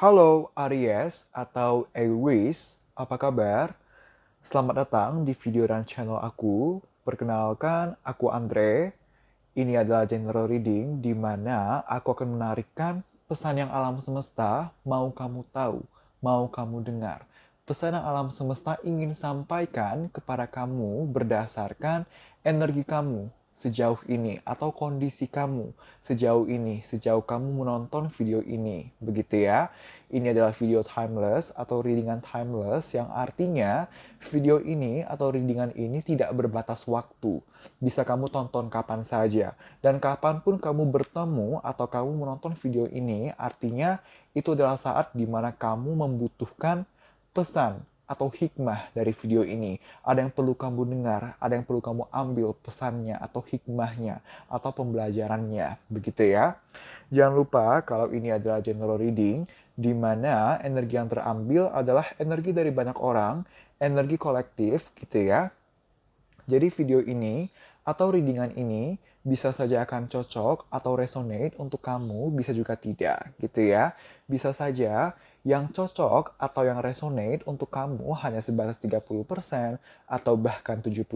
Halo Aries atau Aries, apa kabar? Selamat datang di video dan channel aku. Perkenalkan, aku Andre. Ini adalah general reading di mana aku akan menarikkan pesan yang alam semesta mau kamu tahu, mau kamu dengar. Pesan yang alam semesta ingin sampaikan kepada kamu berdasarkan energi kamu sejauh ini atau kondisi kamu sejauh ini, sejauh kamu menonton video ini. Begitu ya. Ini adalah video timeless atau readingan timeless yang artinya video ini atau readingan ini tidak berbatas waktu. Bisa kamu tonton kapan saja. Dan kapanpun kamu bertemu atau kamu menonton video ini, artinya itu adalah saat di mana kamu membutuhkan pesan atau hikmah dari video ini. Ada yang perlu kamu dengar, ada yang perlu kamu ambil pesannya atau hikmahnya atau pembelajarannya. Begitu ya. Jangan lupa kalau ini adalah general reading, di mana energi yang terambil adalah energi dari banyak orang, energi kolektif gitu ya. Jadi video ini atau readingan ini bisa saja akan cocok atau resonate untuk kamu, bisa juga tidak gitu ya. Bisa saja yang cocok atau yang resonate untuk kamu hanya sebatas 30% atau bahkan 70%,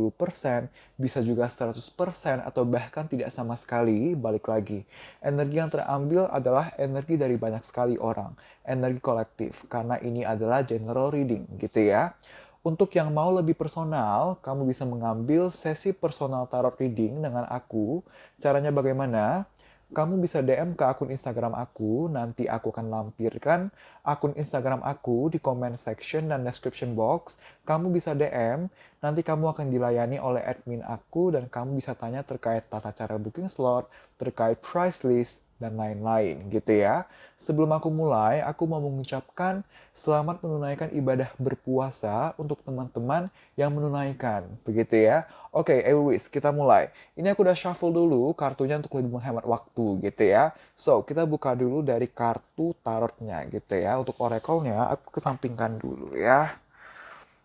bisa juga 100% atau bahkan tidak sama sekali, balik lagi. Energi yang terambil adalah energi dari banyak sekali orang, energi kolektif, karena ini adalah general reading gitu ya. Untuk yang mau lebih personal, kamu bisa mengambil sesi personal tarot reading dengan aku. Caranya bagaimana? Kamu bisa DM ke akun Instagram aku, nanti aku akan lampirkan akun Instagram aku di comment section dan description box. Kamu bisa DM, nanti kamu akan dilayani oleh admin aku dan kamu bisa tanya terkait tata cara booking slot, terkait price list, dan lain-lain gitu ya. Sebelum aku mulai, aku mau mengucapkan selamat menunaikan ibadah berpuasa untuk teman-teman yang menunaikan. Begitu ya. Oke, Airways, kita mulai. Ini aku udah shuffle dulu kartunya untuk lebih menghemat waktu gitu ya. So, kita buka dulu dari kartu tarotnya gitu ya. Untuk oracle-nya aku kesampingkan dulu ya.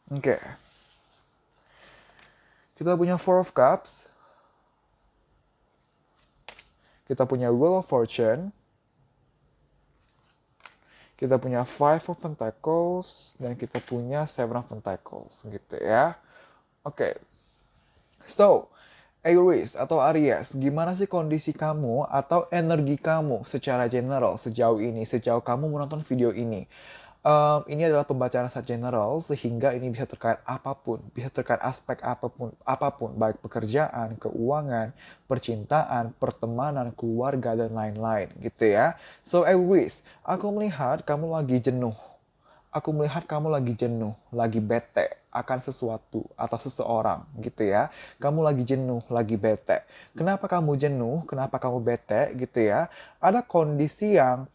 Oke. Kita punya Four of Cups. Kita punya Wheel of Fortune. Kita punya Five of Pentacles dan kita punya Seven of Pentacles gitu ya. Oke. So, Aries atau Aries, gimana sih kondisi kamu atau energi kamu secara general sejauh ini, sejauh kamu menonton video ini? Ini adalah pembacaan secara general sehingga ini bisa terkait apapun, bisa terkait aspek apapun, baik pekerjaan, keuangan, percintaan, pertemanan, keluarga dan lain-lain, gitu ya. So Aries, aku melihat kamu lagi jenuh. Aku melihat kamu lagi jenuh, lagi bete akan sesuatu atau seseorang gitu ya. Kamu lagi jenuh, lagi bete. Kenapa kamu jenuh? Kenapa kamu bete gitu ya? Ada kondisi yang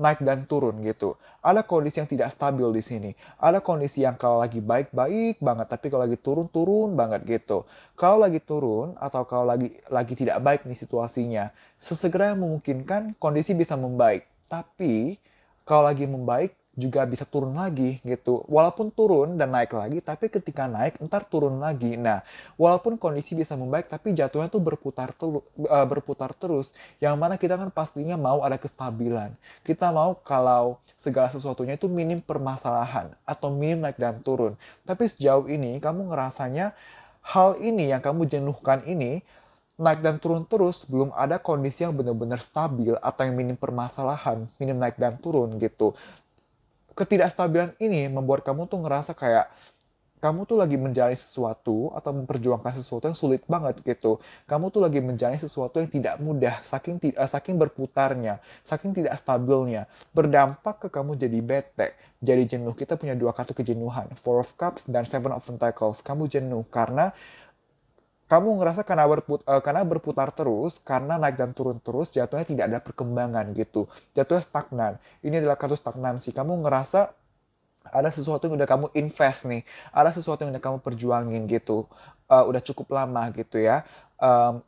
naik dan turun gitu. Ada kondisi yang tidak stabil di sini. Ada kondisi yang kalau lagi baik-baik banget, tapi kalau lagi turun-turun banget gitu. Kalau lagi turun atau kalau lagi tidak baik nih situasinya, sesegera yang memungkinkan kondisi bisa membaik. Tapi kalau lagi membaik juga bisa turun lagi gitu. Walaupun turun dan naik lagi, tapi ketika naik ntar turun lagi. Nah, walaupun kondisi bisa membaik, tapi jatuhnya tuh berputar terus. Yang mana kita kan pastinya mau ada kestabilan. Kita mau kalau segala sesuatunya itu minim permasalahan atau minim naik dan turun. Tapi sejauh ini kamu ngerasanya hal ini yang kamu jenuhkan ini naik dan turun terus, belum ada kondisi yang benar-benar stabil atau yang minim permasalahan, minim naik dan turun gitu. Ketidakstabilan ini membuat kamu tuh ngerasa kayak kamu tuh lagi menjalani sesuatu atau memperjuangkan sesuatu yang sulit banget gitu. Kamu tuh lagi menjalani sesuatu yang tidak mudah, saking berputarnya, saking tidak stabilnya, berdampak ke kamu jadi bete, jadi jenuh. Kita punya dua kartu kejenuhan, Four of Cups dan Seven of Pentacles. Kamu jenuh karena kamu ngerasa karena berputar terus, karena naik dan turun terus, jatuhnya tidak ada perkembangan gitu. Jatuhnya stagnan. Ini adalah kartu stagnansi. Kamu ngerasa ada sesuatu yang udah kamu invest nih, ada sesuatu yang udah kamu perjuangin gitu, udah cukup lama gitu ya.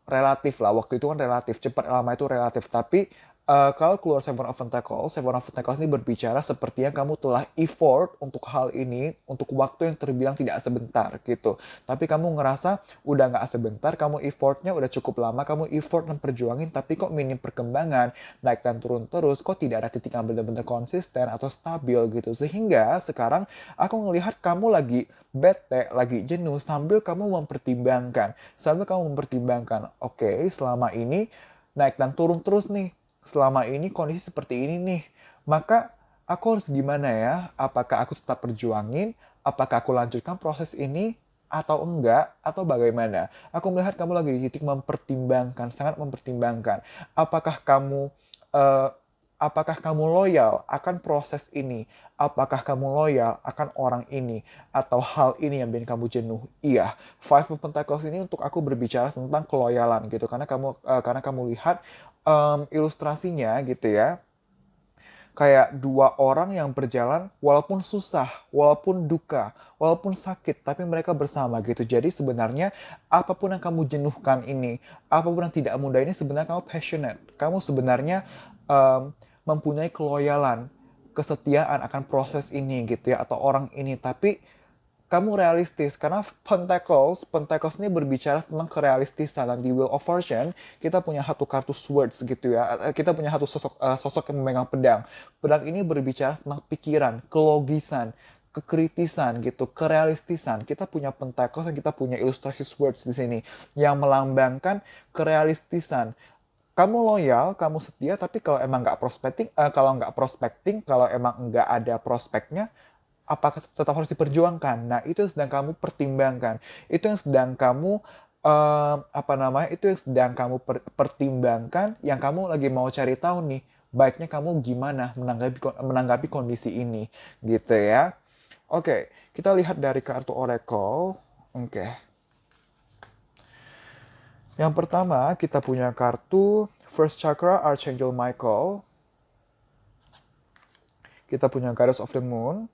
Relatif lah, waktu itu kan relatif, cepat lama itu relatif, tapi Kalau keluar Seven of Pentacles ini berbicara sepertinya kamu telah effort untuk hal ini, untuk waktu yang terbilang tidak sebentar gitu. Tapi kamu ngerasa udah nggak sebentar, kamu effortnya udah cukup lama, kamu effort memperjuangin, tapi kok minim perkembangan, naik dan turun terus, kok tidak ada titik yang benar-benar konsisten atau stabil gitu. Sehingga sekarang aku ngelihat kamu lagi bete, lagi jenuh, sambil kamu mempertimbangkan, oke, selama ini naik dan turun terus nih, selama ini kondisi seperti ini nih, maka aku harus gimana ya? Apakah aku tetap perjuangin? Apakah aku lanjutkan proses ini? Atau enggak? Atau bagaimana? Aku melihat kamu lagi di titik mempertimbangkan, sangat mempertimbangkan. Apakah kamu eh, apakah kamu loyal akan proses ini? Apakah kamu loyal akan orang ini? Atau hal ini yang bikin kamu jenuh? Iya, Five of Pentacles ini untuk aku berbicara tentang keloyalan gitu. Karena kamu lihat ilustrasinya gitu ya, kayak dua orang yang berjalan walaupun susah, walaupun duka, walaupun sakit, tapi mereka bersama gitu. Jadi sebenarnya apapun yang kamu jenuhkan ini, apapun yang tidak mudah ini, sebenarnya kamu passionate. Kamu sebenarnya um, mempunyai keloyalan, kesetiaan akan proses ini gitu ya, atau orang ini. Tapi kamu realistis karena Pentacles ini berbicara tentang kerealistisan, dan di Wheel of Fortune kita punya satu kartu swords gitu ya, kita punya satu sosok yang memegang pedang. Pedang ini berbicara tentang pikiran, kelogisan, kekritisan gitu, kerealistisan. Kita punya Pentacles dan kita punya ilustrasi swords di sini yang melambangkan kerealistisan. Kamu loyal, kamu setia, tapi kalau emang nggak ada prospeknya, apakah tetap harus diperjuangkan? Nah, itu yang sedang kamu pertimbangkan. Itu yang sedang kamu itu yang sedang kamu pertimbangkan, yang kamu lagi mau cari tahu nih, baiknya kamu gimana menanggapi kondisi ini, gitu ya. Oke, kita lihat dari kartu Oracle. Oke. Yang pertama, kita punya kartu First Chakra Archangel Michael. Kita punya Goddess of the Moon.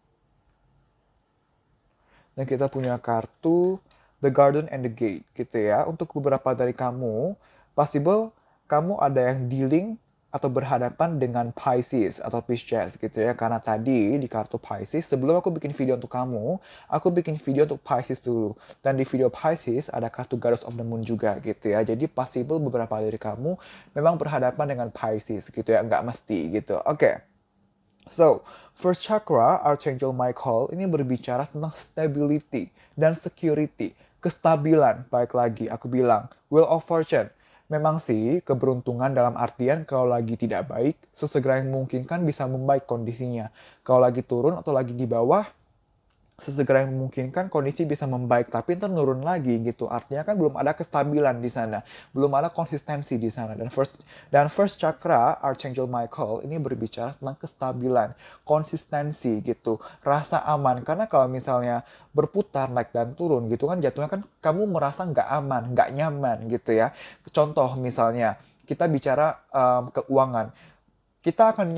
Dan kita punya kartu The Garden and the Gate gitu ya. Untuk beberapa dari kamu, possible kamu ada yang dealing atau berhadapan dengan Pisces atau Pisces gitu ya. Karena tadi di kartu Pisces, sebelum aku bikin video untuk kamu, aku bikin video untuk Pisces dulu. Dan di video Pisces ada kartu Goddess of the Moon juga gitu ya. Jadi possible beberapa dari kamu memang berhadapan dengan Pisces gitu ya. Nggak mesti gitu. Oke. So, first chakra, Archangel Michael, ini berbicara tentang stability dan security, kestabilan. Baik lagi, aku bilang, Wheel of Fortune. Memang sih, keberuntungan dalam artian kalau lagi tidak baik, sesegera yang mungkin kan bisa membaik kondisinya. Kalau lagi turun atau lagi di bawah, sesegera yang memungkinkan kondisi bisa membaik, tapi ntar nurun lagi gitu. Artinya kan belum ada kestabilan di sana, belum ada konsistensi di sana. Dan first chakra Archangel Michael ini berbicara tentang kestabilan, konsistensi gitu, rasa aman. Karena kalau misalnya berputar naik dan turun gitu kan, jatuhnya kan kamu merasa nggak aman, nggak nyaman gitu ya. Contoh misalnya kita bicara keuangan, kita akan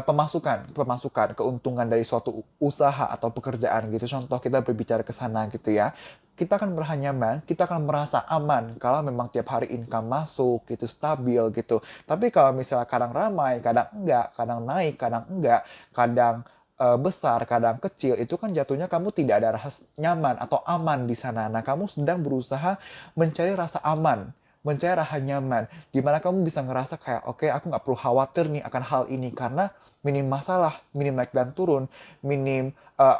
pemasukan, keuntungan dari suatu usaha atau pekerjaan gitu. Contoh kita berbicara ke sana gitu ya. Kita akan merasa nyaman, kita akan merasa aman kalau memang tiap hari income masuk gitu, stabil gitu. Tapi kalau misalnya kadang ramai, kadang enggak, kadang naik, kadang enggak, kadang besar, kadang kecil, itu kan jatuhnya kamu tidak ada rasa nyaman atau aman di sana. Nah, kamu sedang berusaha mencari rasa aman, mencari rasa nyaman, dimana kamu bisa ngerasa kayak oke, aku nggak perlu khawatir nih akan hal ini karena minim masalah, minim naik dan turun, minim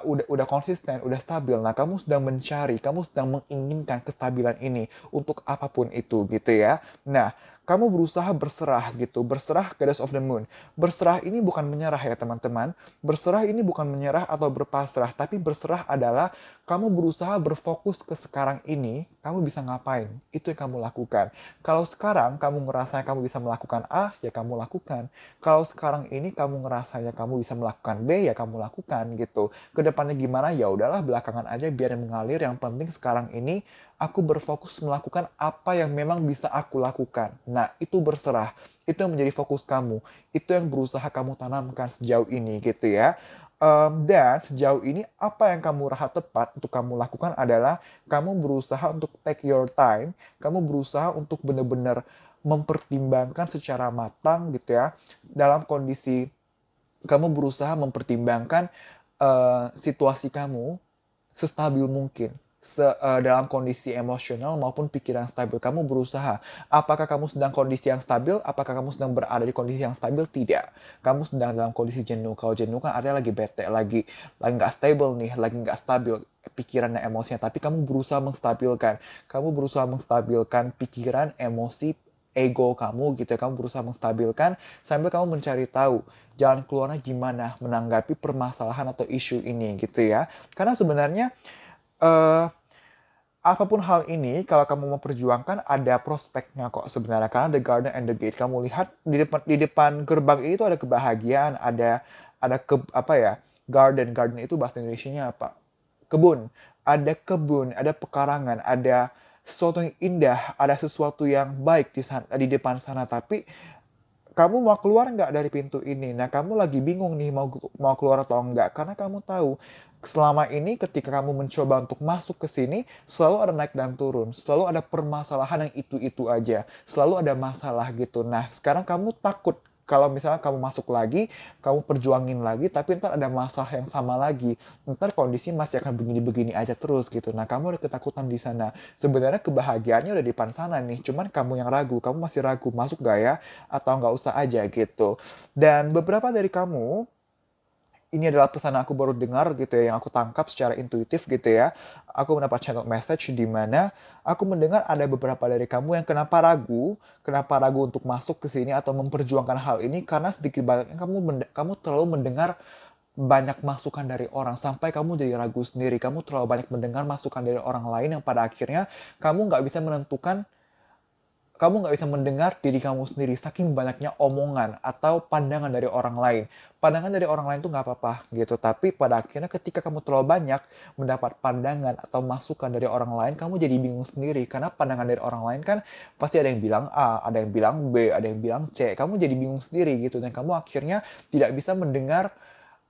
udah konsisten, udah stabil. Nah, kamu sedang mencari, kamu sedang menginginkan kestabilan ini untuk apapun itu gitu ya. Nah, kamu berusaha berserah gitu, berserah Goddess of the Moon. Berserah ini bukan menyerah ya teman-teman. Berserah ini bukan menyerah atau berpasrah, tapi berserah adalah kamu berusaha berfokus ke sekarang ini, kamu bisa ngapain? Itu yang kamu lakukan. Kalau sekarang kamu ngerasa kamu bisa melakukan A, ya kamu lakukan. Kalau sekarang ini kamu ngerasanya kamu bisa melakukan B, ya kamu lakukan gitu. Kedepannya gimana? Ya udahlah belakangan aja biar mengalir. Yang penting sekarang ini aku berfokus melakukan apa yang memang bisa aku lakukan. Nah, itu berserah. Itu yang menjadi fokus kamu. Itu yang berusaha kamu tanamkan sejauh ini gitu ya. Dan sejauh ini apa yang kamu rasa tepat untuk kamu lakukan adalah kamu berusaha untuk take your time, kamu berusaha untuk benar-benar mempertimbangkan secara matang gitu ya, dalam kondisi kamu berusaha mempertimbangkan situasi kamu sestabil mungkin. Dalam kondisi emosional maupun pikiran stabil. Kamu berusaha. Apakah kamu sedang kondisi yang stabil? Apakah kamu sedang berada di kondisi yang stabil? Tidak. Kamu sedang dalam kondisi jenuh. Kalau jenuh kan artinya lagi bete, lagi nggak stable nih, lagi nggak stabil pikiran dan emosinya. Tapi kamu berusaha menstabilkan. Kamu berusaha menstabilkan pikiran, emosi, ego kamu gitu ya. Kamu berusaha menstabilkan sambil kamu mencari tahu jalan keluarnya gimana menanggapi permasalahan atau isu ini gitu ya. Karena sebenarnya eh apapun hal ini, kalau kamu mau perjuangkan, ada prospeknya kok sebenarnya. Karena the garden and the gate, kamu lihat di depan gerbang ini tuh ada kebahagiaan, apa ya, garden itu bahasa Indonesianya apa? Kebun, ada pekarangan, ada sesuatu yang indah, ada sesuatu yang baik di depan sana. Tapi kamu mau keluar nggak dari pintu ini? Nah, kamu lagi bingung nih mau keluar atau enggak. Karena kamu tahu, selama ini ketika kamu mencoba untuk masuk ke sini, selalu ada naik dan turun. Selalu ada permasalahan yang itu-itu aja. Selalu ada masalah gitu. Nah, sekarang kamu takut kalau misalnya kamu masuk lagi, kamu perjuangin lagi, tapi ntar ada masalah yang sama lagi. Ntar kondisi masih akan begini-begini aja terus gitu. Nah, kamu ada ketakutan di sana. Sebenarnya kebahagiaannya udah di depan sana nih. Cuman kamu yang ragu. Kamu masih ragu. Masuk gak ya? Atau nggak usah aja gitu. Dan beberapa dari kamu, ini adalah pesan aku baru dengar gitu ya, yang aku tangkap secara intuitif gitu ya. Aku mendapat channel message di mana aku mendengar ada beberapa dari kamu yang kenapa ragu untuk masuk ke sini atau memperjuangkan hal ini karena sedikit banyaknya kamu terlalu mendengar banyak masukan dari orang sampai kamu jadi ragu sendiri. Kamu terlalu banyak mendengar masukan dari orang lain yang pada akhirnya kamu nggak bisa mendengar diri kamu sendiri saking banyaknya omongan atau pandangan dari orang lain. Pandangan dari orang lain tuh nggak apa-apa gitu, tapi pada akhirnya ketika kamu terlalu banyak mendapat pandangan atau masukan dari orang lain, kamu jadi bingung sendiri karena pandangan dari orang lain kan pasti ada yang bilang A, ada yang bilang B, ada yang bilang C. Kamu jadi bingung sendiri gitu dan kamu akhirnya tidak bisa mendengar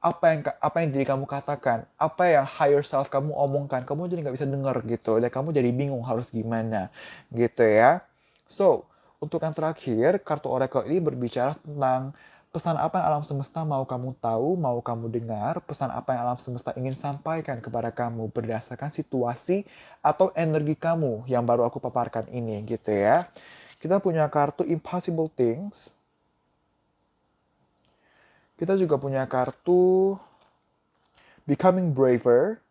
apa yang diri kamu katakan, apa yang higher self kamu omongkan, kamu jadi nggak bisa dengar gitu dan kamu jadi bingung harus gimana gitu ya. So, untuk yang terakhir, kartu oracle ini berbicara tentang pesan apa yang alam semesta mau kamu tahu, mau kamu dengar, pesan apa yang alam semesta ingin sampaikan kepada kamu berdasarkan situasi atau energi kamu yang baru aku paparkan ini gitu ya. Kita punya kartu Impossible Things. Kita juga punya kartu Becoming Braver.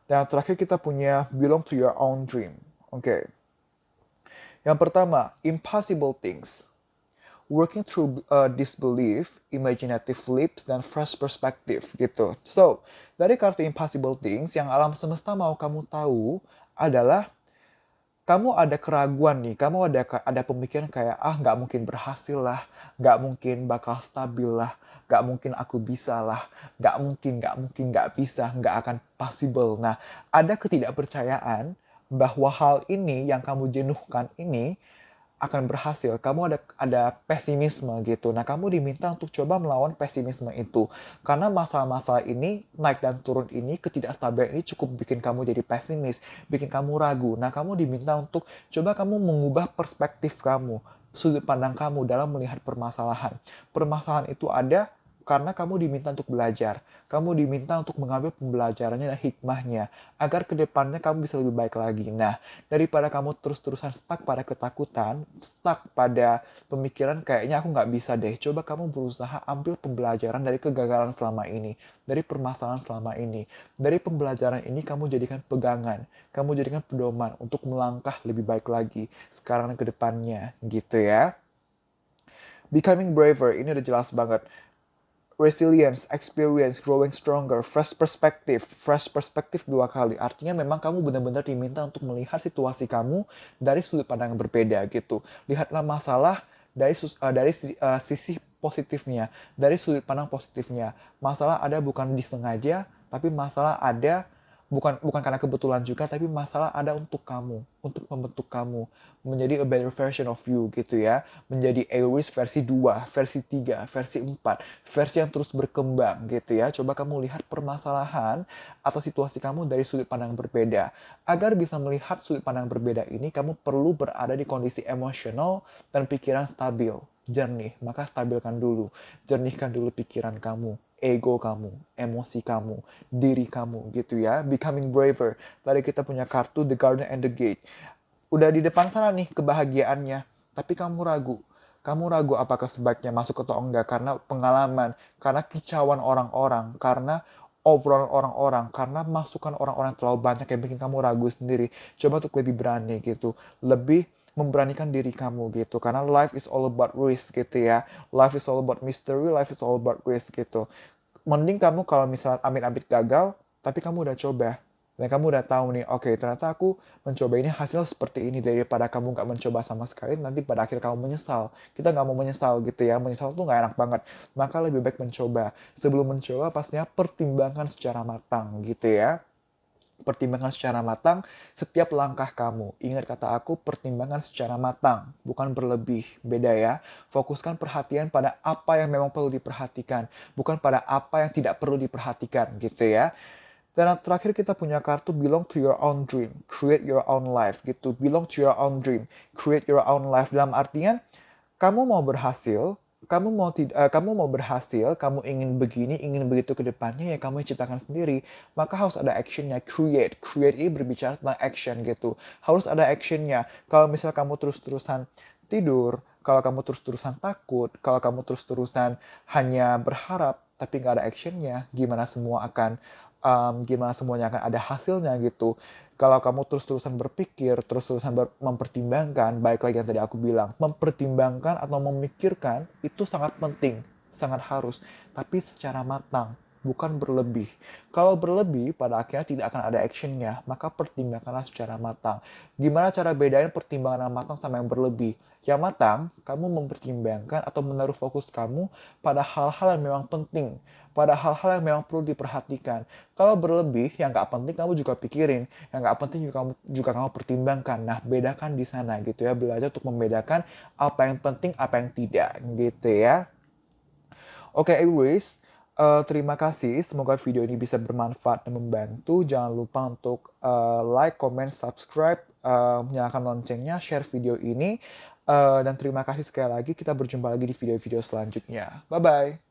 Dan yang terakhir kita punya Belong to Your Own Dream. Oke. Yang pertama, impossible things. Working through disbelief, imaginative leaps, dan fresh perspective gitu. So, dari kartu impossible things yang alam semesta mau kamu tahu adalah kamu ada keraguan nih, kamu ada pemikiran kayak nggak mungkin berhasil lah, nggak mungkin bakal stabil lah, nggak mungkin aku bisa lah, nggak mungkin nggak bisa, nggak akan possible. Nah, ada ketidakpercayaan bahwa hal ini yang kamu jenuhkan ini akan berhasil. Kamu ada pesimisme gitu. Nah, kamu diminta untuk coba melawan pesimisme itu. Karena masalah-masalah ini, naik dan turun ini, ketidakstabilan ini cukup bikin kamu jadi pesimis, bikin kamu ragu. Nah, kamu diminta untuk coba kamu mengubah perspektif kamu, sudut pandang kamu dalam melihat permasalahan. Permasalahan itu ada karena kamu diminta untuk belajar. Kamu diminta untuk mengambil pembelajarannya dan hikmahnya, agar kedepannya kamu bisa lebih baik lagi. Nah, daripada kamu terus-terusan stuck pada ketakutan, stuck pada pemikiran kayaknya aku nggak bisa deh. Coba kamu berusaha ambil pembelajaran dari kegagalan selama ini, dari permasalahan selama ini. Dari pembelajaran ini kamu jadikan pegangan, kamu jadikan pedoman untuk melangkah lebih baik lagi sekarang dan kedepannya gitu ya. Becoming braver, ini udah jelas banget. Resilience, experience, growing stronger, fresh perspective 2 kali. Artinya memang kamu benar-benar diminta untuk melihat situasi kamu dari sudut pandang yang berbeda gitu. Lihatlah masalah dari sisi positifnya, dari sudut pandang positifnya. Masalah ada bukan disengaja, tapi masalah ada bukan bukan karena kebetulan juga, tapi masalah ada untuk kamu, untuk membentuk kamu menjadi a better version of you gitu ya, menjadi Aries versi 2, versi 3, versi 4, versi yang terus berkembang gitu ya. Coba kamu lihat permasalahan atau situasi kamu dari sudut pandang berbeda. Agar bisa melihat sudut pandang berbeda ini, kamu perlu berada di kondisi emosional dan pikiran stabil, jernih. Maka stabilkan dulu, jernihkan dulu pikiran kamu, ego kamu, emosi kamu, diri kamu gitu ya. Becoming braver. Tadi kita punya kartu The Garden and the Gate. Udah di depan sana nih kebahagiaannya, tapi kamu ragu. Kamu ragu apakah sebaiknya masuk atau enggak karena pengalaman, karena kicauan orang-orang, karena obrolan orang-orang, karena masukan orang-orang terlalu banyak yang bikin kamu ragu sendiri. Coba untuk lebih berani gitu, lebih memberanikan diri kamu gitu, karena life is all about risk gitu ya. Life is all about mystery, life is all about risk gitu. Mending kamu kalau misalnya amit-amit gagal, tapi kamu udah coba. Dan kamu udah tahu nih, oke, ternyata aku mencoba ini hasil seperti ini, daripada kamu nggak mencoba sama sekali, nanti pada akhir kamu menyesal. Kita nggak mau menyesal gitu ya, menyesal tuh nggak enak banget. Maka lebih baik mencoba. Sebelum mencoba, pastinya pertimbangkan secara matang gitu ya. Pertimbangkan secara matang setiap langkah kamu. Ingat kata aku, pertimbangkan secara matang, bukan berlebih. Beda ya. Fokuskan perhatian pada apa yang memang perlu diperhatikan, bukan pada apa yang tidak perlu diperhatikan gitu ya. Dan terakhir kita punya kartu belong to your own dream, create your own life gitu. Belong to your own dream, create your own life dalam artian kamu mau berhasil, kamu mau berhasil, kamu ingin begini, ingin begitu ke depannya, ya kamu ciptakan sendiri. Maka harus ada actionnya, create. Create ini berbicara tentang action gitu. Harus ada actionnya. Kalau misal kamu terus-terusan tidur, kalau kamu terus-terusan takut, kalau kamu terus-terusan hanya berharap, tapi nggak ada actionnya, gimana semuanya akan ada hasilnya gitu. Kalau kamu terus-terusan berpikir, terus-terusan mempertimbangkan, baik lagi yang tadi aku bilang, mempertimbangkan atau memikirkan itu sangat penting, sangat harus, tapi secara matang, bukan berlebih. Kalau berlebih, pada akhirnya tidak akan ada actionnya, maka pertimbangkanlah secara matang. Gimana cara bedain pertimbangan yang matang sama yang berlebih? Yang matang, kamu mempertimbangkan atau menaruh fokus kamu pada hal-hal yang memang penting, pada hal-hal yang memang perlu diperhatikan. Kalau berlebih, yang nggak penting kamu juga pikirin, yang nggak penting juga kamu pertimbangkan. Nah, bedakan di sana gitu ya, belajar untuk membedakan apa yang penting, apa yang tidak gitu ya. Oke, anyways, terima kasih. Semoga video ini bisa bermanfaat dan membantu. Jangan lupa untuk like, comment, subscribe, nyalakan loncengnya, share video ini. Dan terima kasih sekali lagi. Kita berjumpa lagi di video-video selanjutnya. Bye-bye.